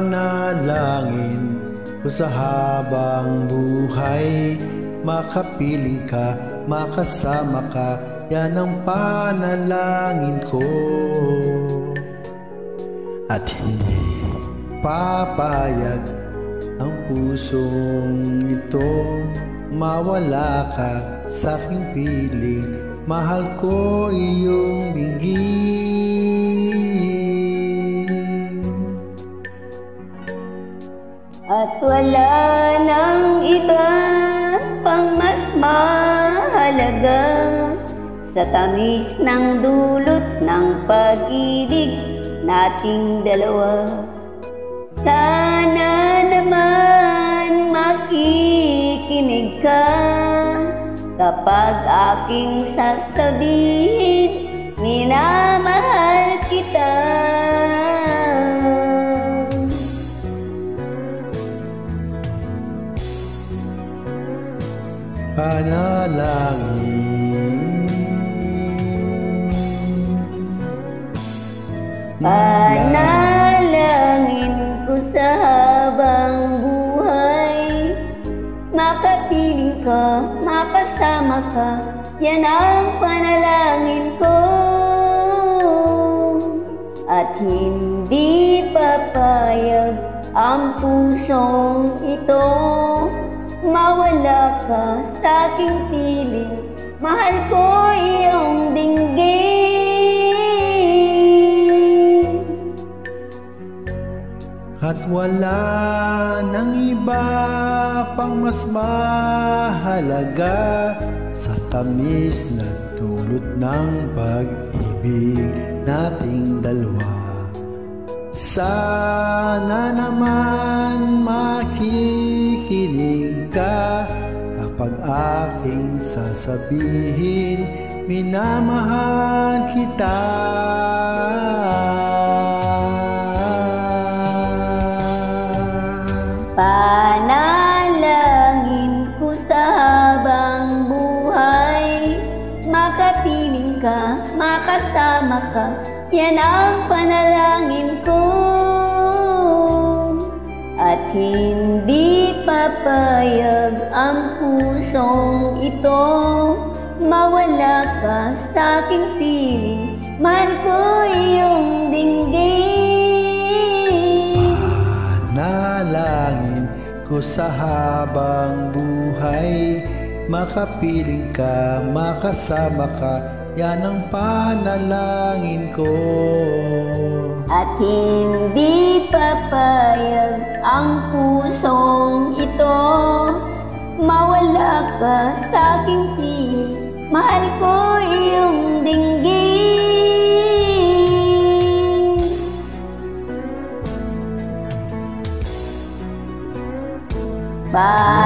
Panalangin ko sa habang buhay, makapiling ka, makasama ka, yan ang panalangin ko. At hindi papayag ang pusong ito, mawala ka sa aking piling, mahal ko iyong binggin. At wala nang iba pang mas mahalaga sa tamis ng dulot ng pag-ibig nating dalawa. Sana naman makikinig ka kapag aking sasabihin, minamahal kita. Panalangin ko sa habang buhay, makapiling ka, makasama ka, yan ang panalangin ko. At hindi papayag ang pusong ito, mawala ka sa aking piling, mahal ko iyong dinggin. At wala nang iba pang mas mahalaga sa tamis na dulot ng pag-ibig nating dalawa. Sana naman makikinig ka kapag aking sasabihin, minamahal kita. Panalangin ko sa habang buhay, makapiling ka, makasama ka, yan ang panalangin ko. At hindi papayag ang pusong ito, mawala ka sa aking piling, mahal ko iyong dinggin. Panalangin ko sa habang buhay, makapiling ka, makasama ka, yan ang panalangin ko. At hindi papayag ang pusong ito, mawala ka sa aking piling, mahal ko iyong dinggin. Bye.